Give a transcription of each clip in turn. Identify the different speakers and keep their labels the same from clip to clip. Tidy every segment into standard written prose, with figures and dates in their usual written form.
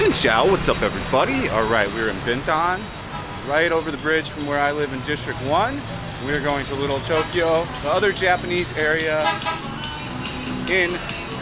Speaker 1: Xin Chao, what's up everybody? Alright, we're in Bintan, right over the bridge from where I live in District 1. We're going to Little Tokyo, the other Japanese area in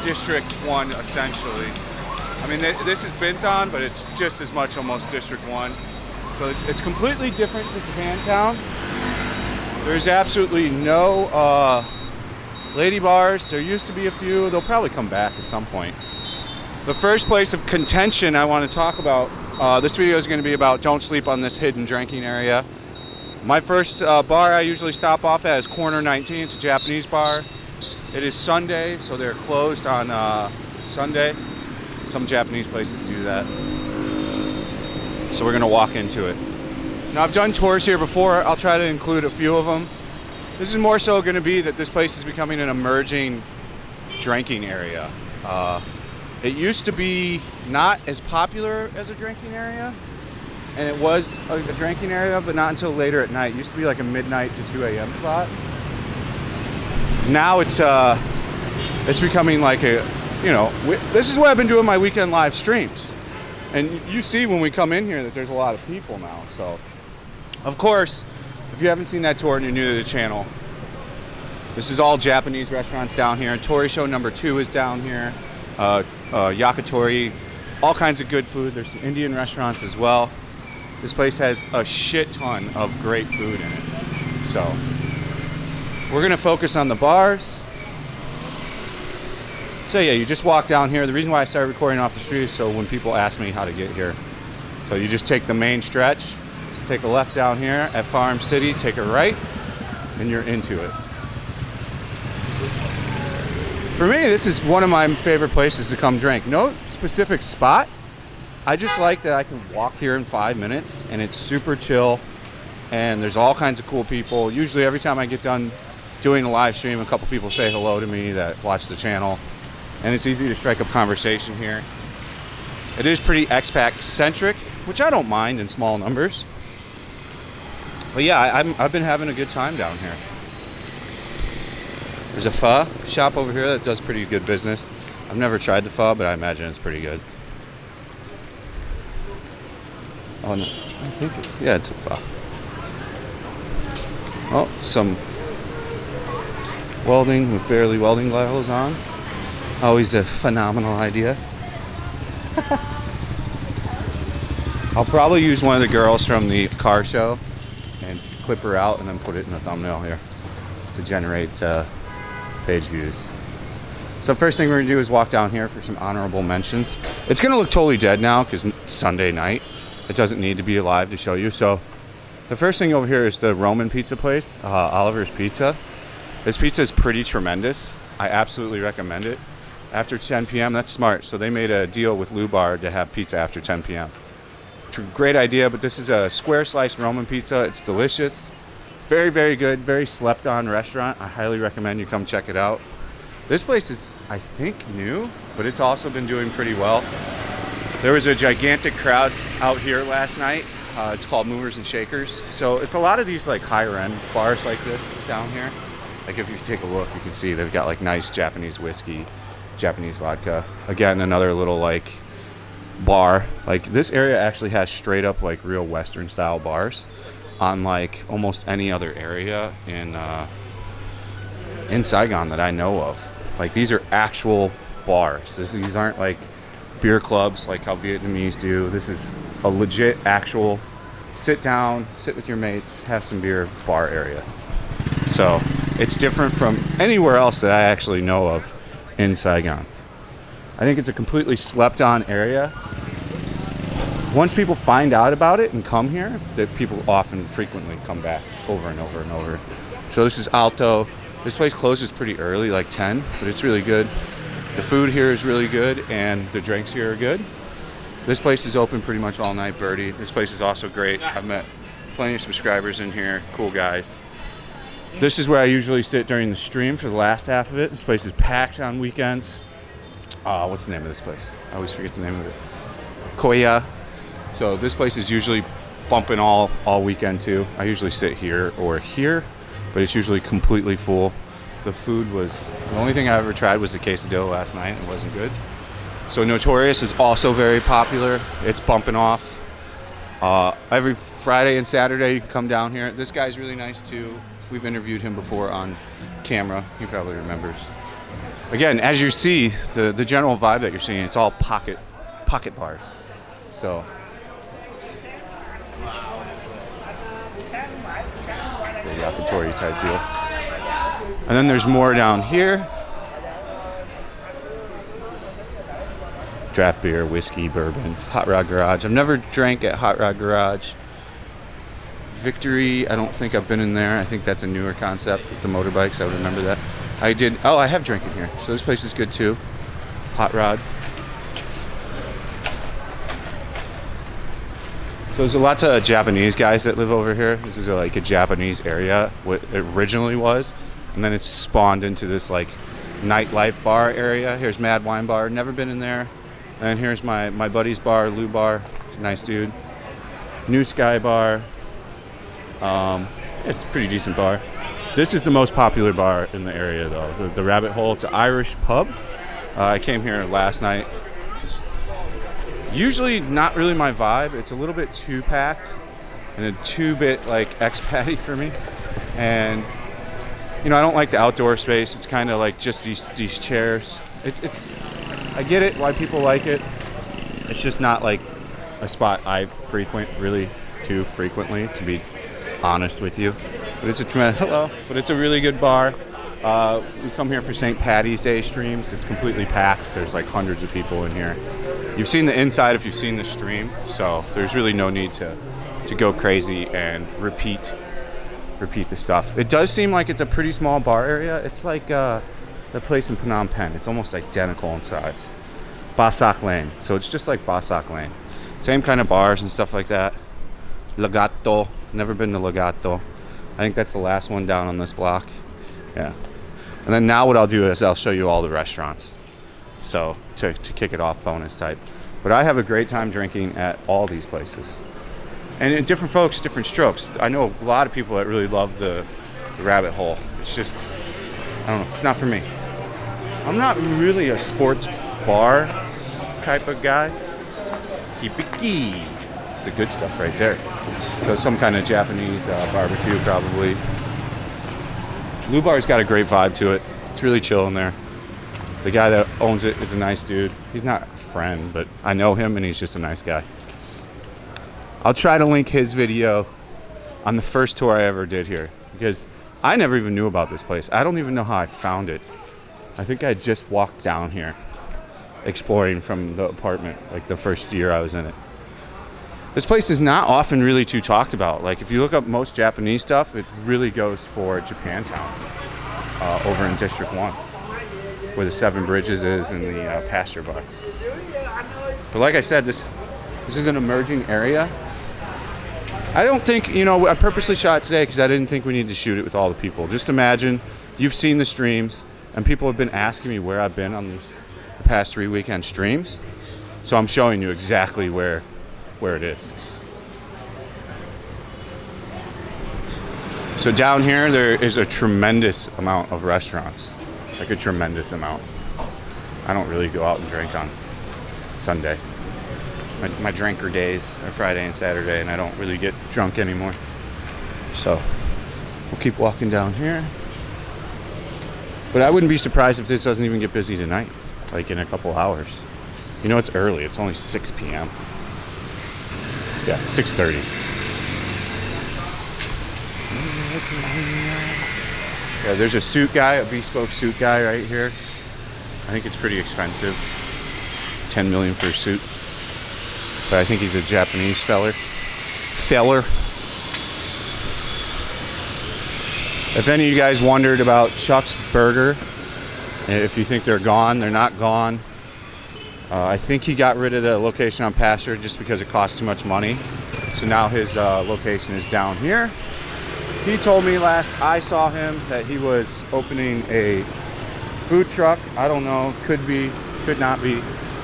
Speaker 1: District 1 essentially. I mean, this is Bintan, but it's just as much almost District 1. So it's completely different to Japantown. There's absolutely no lady bars. There used to be a few. They'll probably come back at some point. The first place of contention I want to talk about, this video is going to be about don't sleep on this hidden drinking area. My first bar I usually stop off at is Corner 19. It's a Japanese bar. It is Sunday, so they're closed on Sunday. Some Japanese places do that. So we're going to walk into it. Now I've done tours here before. I'll try to include a few of them. This is more so going to be that this place is becoming an emerging drinking area. It used to be not as popular as a drinking area, and it was a drinking area, but not until later at night. It used to be like a midnight to 2 a.m. spot. Now it's becoming like a, you know, this is what I've been doing my weekend live streams. And you see when we come in here that there's a lot of people now. So, of course, if you haven't seen that tour and you're new to the channel, this is all Japanese restaurants down here. And Tori Show number 2 is down here. Yakitori, all kinds of good food. There's some Indian restaurants as well. This place has a shit ton of great food in it. So we're gonna focus on the bars. So yeah, you just walk down here. The reason why I started recording off the street is so when people ask me how to get here. So you just take the main stretch, take a left down here at Farm City, take a right, and you're into it. For me, this is one of my favorite places to come drink. No specific spot. I just like that I can walk here in 5 minutes and it's super chill and there's all kinds of cool people. Usually every time I get done doing a live stream, a couple people say hello to me that watch the channel, and it's easy to strike up conversation here. It is pretty expat centric, which I don't mind in small numbers. But yeah, I've been having a good time down here. There's a pho shop over here that does pretty good business. I've never tried the pho, but I imagine it's pretty good. Oh no, I think it's a pho. Oh, some welding with barely welding goggles on. Always a phenomenal idea. I'll probably use one of the girls from the car show and clip her out and then put it in the thumbnail here to generate page views. So first thing we're gonna do is walk down here for some honorable mentions. It's gonna look totally dead now because it's Sunday night. It doesn't need to be alive to show you. So the first thing over here is the Roman pizza place, Oliver's Pizza. This pizza is pretty tremendous. I absolutely recommend it. After 10 p.m., that's smart. So they made a deal with Lou Bar to have pizza after 10 p.m. Great idea, but this is a square slice Roman pizza. It's delicious. Very, very good, very slept on restaurant. I highly recommend you come check it out. This place is, I think, new, but it's also been doing pretty well. There was a gigantic crowd out here last night. It's called Movers and Shakers. So it's a lot of these like higher end bars like this down here. Like if you take a look, you can see they've got like nice Japanese whiskey, Japanese vodka. Again, another little like bar. Like this area actually has straight up like real Western style bars, unlike almost any other area in Saigon that I know of. Like these are actual bars. These aren't like beer clubs like how Vietnamese do. This is a legit actual sit down, sit with your mates, have some beer bar area. So it's different from anywhere else that I actually know of in Saigon. I think it's a completely slept on area. Once people find out about it and come here, that people often frequently come back over and over and over. So this is Alto. This place closes pretty early, like 10, but it's really good. The food here is really good and the drinks here are good. This place is open pretty much all night, Birdie. This place is also great. I've met plenty of subscribers in here, cool guys. This is where I usually sit during the stream for the last half of it. This place is packed on weekends. What's the name of this place? I always forget the name of it. Koya. So this place is usually bumping all weekend too. I usually sit here or here, but it's usually completely full. The food was, the only thing I ever tried was the quesadilla last night. It wasn't good. So Notorious is also very popular. It's bumping off. Every Friday and Saturday you can come down here. This guy's really nice too. We've interviewed him before on camera. He probably remembers. Again, as you see, the general vibe that you're seeing, it's all pocket bars. So the yakitori type deal. And then there's more down here. Draft beer, whiskey, bourbons, Hot Rod Garage. I've never drank at Hot Rod Garage. Victory, I don't think I've been in there. I think that's a newer concept with the motorbikes. I would remember that. I have drank in here. So this place is good too. Hot Rod. There's lots of Japanese guys that live over here. This is like a Japanese area, what it originally was. And then it's spawned into this like nightlife bar area. Here's Mad Wine Bar. Never been in there. And here's my buddy's bar, Lou Bar. He's a nice dude. New Sky Bar. It's a pretty decent bar. This is the most popular bar in the area though. The Rabbit Hole. It's an Irish pub. I came here last night. Usually not really my vibe. It's a little bit too packed and a two-bit like expatty for me. And you know, I don't like the outdoor space. It's kind of like just these chairs. It's I get it why people like it. It's just not like a spot I frequent really too frequently, to be honest with you. But it's a really good bar. We come here for St. Patty's Day streams. It's completely packed. There's like hundreds of people in here. You've seen the inside if you've seen the stream, so there's really no need to go crazy and repeat the stuff. It does seem like it's a pretty small bar area. It's like the place in Phnom Penh. It's almost identical in size. Basak Lane. So it's just like Basak Lane. Same kind of bars and stuff like that. Legato. Never been to Legato. I think that's the last one down on this block. Yeah. And then now what I'll do is I'll show you all the restaurants. So to kick it off, bonus type. But I have a great time drinking at all these places. And different folks, different strokes. I know a lot of people that really love the Rabbit Hole. It's just, I don't know, it's not for me. I'm not really a sports bar type of guy. Hibiki. It's the good stuff right there. So some kind of Japanese barbecue probably. Lou Bar's got a great vibe to it. It's really chill in there. The guy that owns it is a nice dude. He's not a friend, but I know him and he's just a nice guy. I'll try to link his video on the first tour I ever did here because I never even knew about this place. I don't even know how I found it. I think I just walked down here exploring from the apartment like the first year I was in it. This place is not often really too talked about. Like if you look up most Japanese stuff, it really goes for Japantown over in District 1 where the Seven Bridges is and the Pasture Bar. But like I said, this is an emerging area. I don't think, I purposely shot it today because I didn't think we needed to shoot it with all the people. Just imagine you've seen the streams and people have been asking me where I've been on the past 3 weekend streams. So I'm showing you exactly where it is. So down here, there is a tremendous amount of restaurants. Like a tremendous amount. I don't really go out and drink on Sunday. My drinker days are Friday and Saturday, and I don't really get drunk anymore. So we'll keep walking down here. But I wouldn't be surprised if this doesn't even get busy tonight, like in a couple hours. It's early. It's only 6 p.m. Yeah, 6:30. Yeah, there's a suit guy, a bespoke suit guy right here. I think it's pretty expensive. 10 million for a suit. But I think he's a Japanese feller. If any of you guys wondered about Chuck's Burger, if you think they're gone, they're not gone. I think he got rid of the location on Pasture just because it costs too much money. So now his location is down here. He told me last I saw him that he was opening a food truck. I don't know, could be, could not be.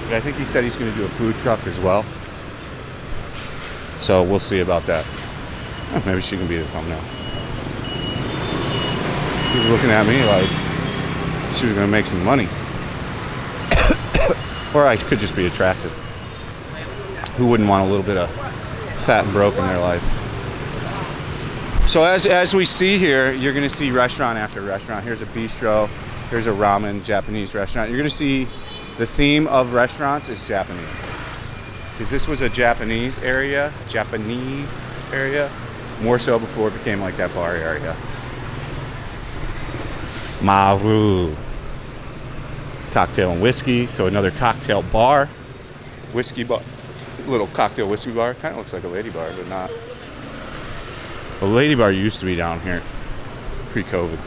Speaker 1: But I think he said he's going to do a food truck as well. So we'll see about that. Oh, maybe she can be the thumbnail. He was looking at me like she was going to make some monies. Or I could just be attractive. Who wouldn't want a little bit of fat and broke in their life? So as we see here, you're gonna see restaurant after restaurant. Here's a bistro, here's a ramen Japanese restaurant. You're gonna see the theme of restaurants is Japanese. Because this was a Japanese area, more so before it became like that bar area. Maru. Cocktail and whiskey, so another cocktail bar. Whiskey bar, little cocktail whiskey bar. Kind of looks like a lady bar, but not. A lady bar used to be down here pre-COVID.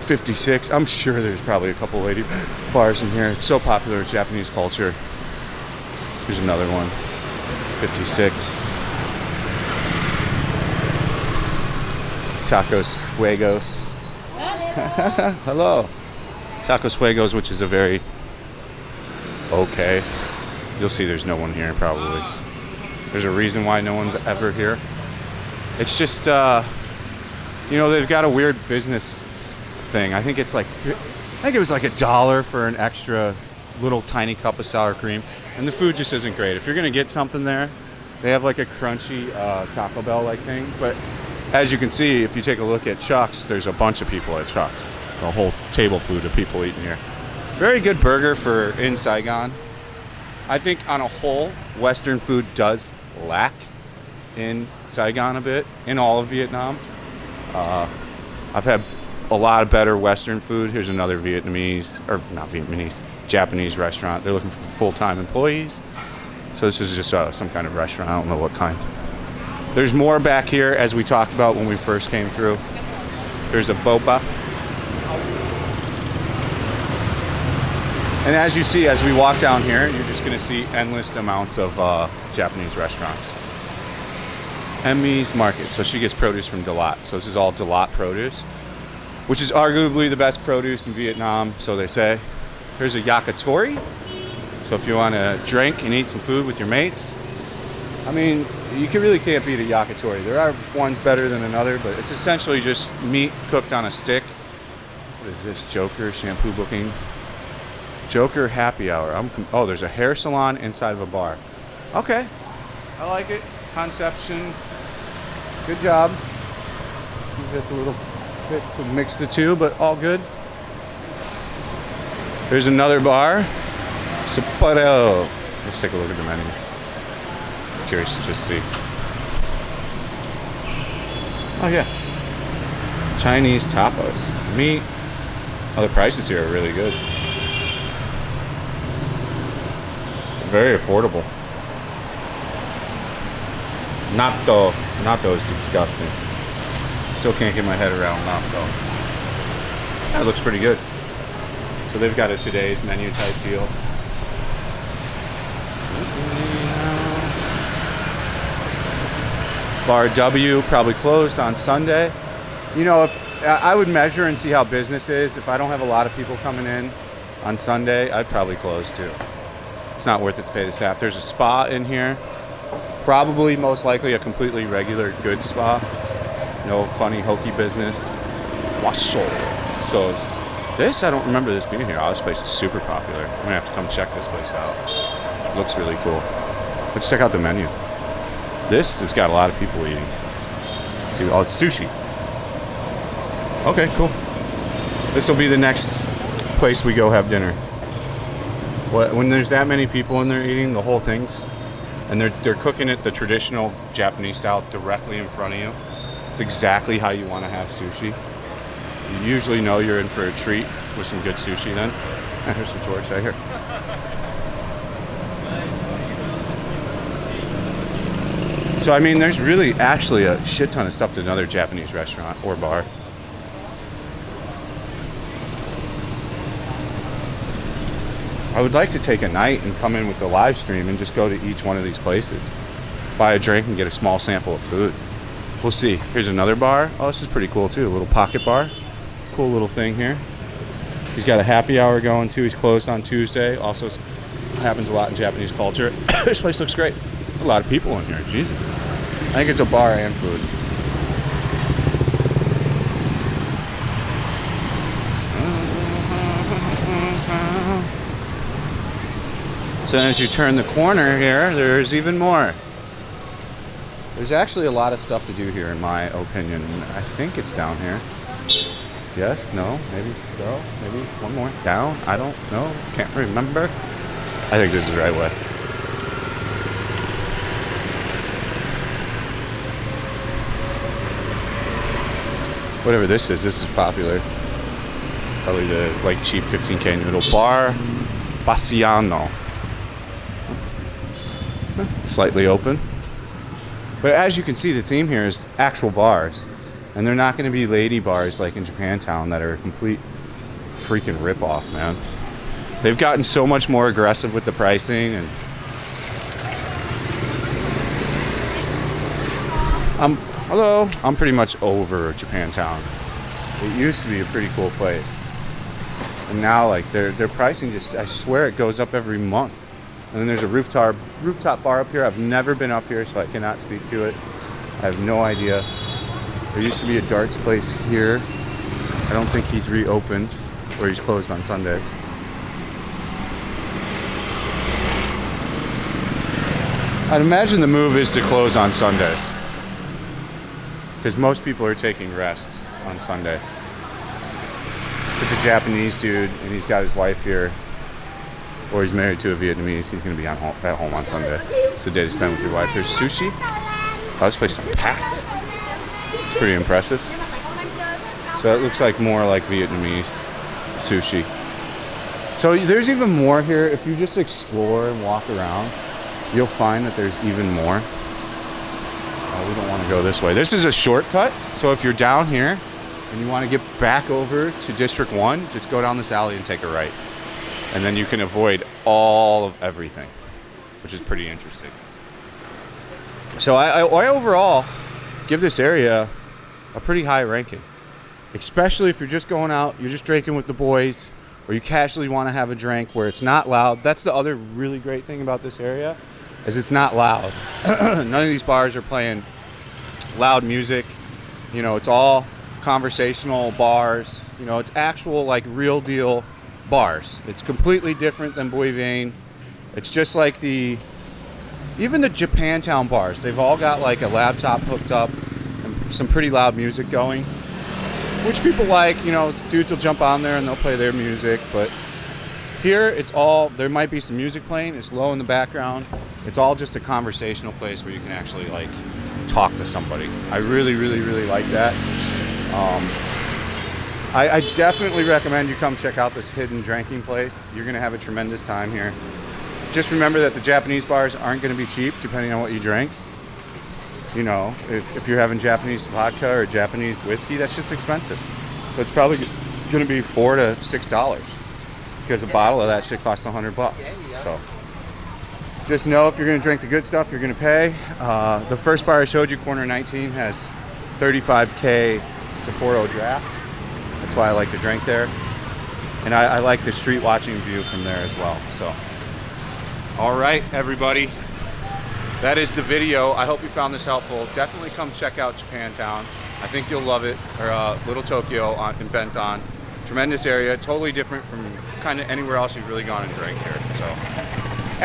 Speaker 1: 56, I'm sure there's probably a couple lady bars in here. It's so popular with Japanese culture. Here's another one. 56. Tacos Fuegos. Hello. Tacos Fuegos, which is a very okay. You'll see there's no one here probably. There's a reason why no one's ever here. It's just, you know, they've got a weird business thing. I think it's like, I think it was like $1 for an extra little tiny cup of sour cream. And the food just isn't great. If you're gonna get something there, they have like a crunchy Taco Bell like thing. But as you can see, if you take a look at Chuck's, there's a bunch of people at Chuck's. A whole table food of people eating here. Very good burger for in Saigon. I think on a whole, Western food does lack in Saigon a bit, in all of Vietnam. I've had a lot of better Western food. Here's another Vietnamese, or not Vietnamese, Japanese restaurant. They're looking for full-time employees. So this is just some kind of restaurant. I don't know what kind. There's more back here, as we talked about when we first came through. There's a boba. And as you see, as we walk down here, you're just gonna see endless amounts of Japanese restaurants. Emmy's Market, so she gets produce from Dalat. So this is all Dalat produce, which is arguably the best produce in Vietnam, so they say. Here's a yakitori. So if you wanna drink and eat some food with your mates, I mean, you really can't beat a yakitori. There are ones better than another, but it's essentially just meat cooked on a stick. What is this, Joker shampoo booking? Joker happy hour. Oh, there's a hair salon inside of a bar. Okay, I like it. Conception, good job. I think that's a little bit to mix the two, but all good. There's another bar. Sapporo. Let's take a look at the menu. Curious to just see. Oh yeah, Chinese tapas. Meat. Oh, the prices here are really good. Very affordable. Natto. Natto is disgusting. Still can't get my head around natto. That looks pretty good. So they've got a today's menu type deal. Bar W probably closed on Sunday. You know, if I would measure and see how business is. If I don't have a lot of people coming in on Sunday, I'd probably close too. It's not worth it to pay the staff. There's a spa in here. Probably, most likely, a completely regular, good spa. No funny, hokey business. Washo. So this, I don't remember this being here. Oh, this place is super popular. I'm gonna have to come check this place out. Looks really cool. Let's check out the menu. This has got a lot of people eating. Let's see, oh, it's sushi. Okay, cool. This will be the next place we go have dinner. When there's that many people in there eating the whole things, and they're cooking it the traditional Japanese style directly in front of you, it's exactly how you want to have sushi. You usually know you're in for a treat with some good sushi then. Here's some torch right here. So I mean, there's really actually a shit ton of stuff to another Japanese restaurant or bar. I would like to take a night and come in with the live stream and just go to each one of these places. Buy a drink and get a small sample of food. We'll see. Here's another bar. Oh, this is pretty cool too. A little pocket bar. Cool little thing here. He's got a happy hour going too. He's closed on Tuesday. Also happens a lot in Japanese culture. This place looks great. A lot of people in here. Jesus. I think it's a bar and food. So as you turn the corner here, there's even more. There's actually a lot of stuff to do here, in my opinion. I think it's down here. Yes, no, maybe so, maybe one more down. I don't know, can't remember. I think this is the right way. Whatever this is popular. Probably the like cheap 15K noodle bar. Bassiano. Slightly open. But as you can see, the theme here is actual bars. And they're not going to be lady bars like in Japantown that are a complete freaking ripoff, man. They've gotten so much more aggressive with the pricing, and I'm pretty much over Japantown. It used to be a pretty cool place. And now like their pricing just, I swear it goes up every month. And then there's a rooftop bar up here. I've never been up here, so I cannot speak to it. I have no idea. There used to be a darts place here. I don't think he's reopened, or he's closed on Sundays. I'd imagine the move is to close on Sundays, because most people are taking rest on Sunday. It's a Japanese dude, and he's got his wife here, or he's married to a Vietnamese. He's going to be at home on Sunday. It's a day to spend with your wife. There's sushi. Oh, this place is packed. It's pretty impressive. So it looks like more like Vietnamese sushi. So there's even more here. If you just explore and walk around, you'll find that there's even more. Oh, we don't want to go this way. This is a shortcut. So if you're down here and you want to get back over to District 1, just go down this alley and take a right. And then you can avoid all of everything, which is pretty interesting. So I overall give this area a pretty high ranking, especially if you're just going out, you're just drinking with the boys, or you casually want to have a drink where it's not loud. That's the other really great thing about this area, is it's not loud. None of these bars are playing loud music. You know, it's all conversational bars. You know, it's actual like real deal bars. It's completely different than Boivin. It's just like even the Japantown bars. They've all got like a laptop hooked up and some pretty loud music going, which people like. You know, dudes will jump on there and they'll play their music. But here, it's all, there might be some music playing. It's low in the background. It's all just a conversational place where you can actually like talk to somebody. I really, really, really like that. I definitely recommend you come check out this hidden drinking place. You're gonna have a tremendous time here. Just remember that the Japanese bars aren't gonna be cheap depending on what you drink. You know, if you're having Japanese vodka or Japanese whiskey, that shit's expensive. So it's probably gonna be $4 to $6 because a bottle of that shit costs $100. So just know if you're gonna drink the good stuff, you're gonna pay. The first bar I showed you, corner 19, has 35K Sapporo draft. That's why I like to drink there. And I like the street watching view from there as well. So, all right, everybody. That is the video. I hope you found this helpful. Definitely come check out Japantown. I think you'll love it. Or Little Tokyo in Bintan. Tremendous area. Totally different from kind of anywhere else you've really gone and drank here. So,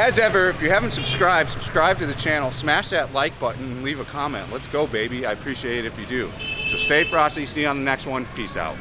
Speaker 1: as ever, if you haven't subscribed, subscribe to the channel. Smash that like button and leave a comment. Let's go, baby. I appreciate it if you do. So stay frosty. See you on the next one. Peace out.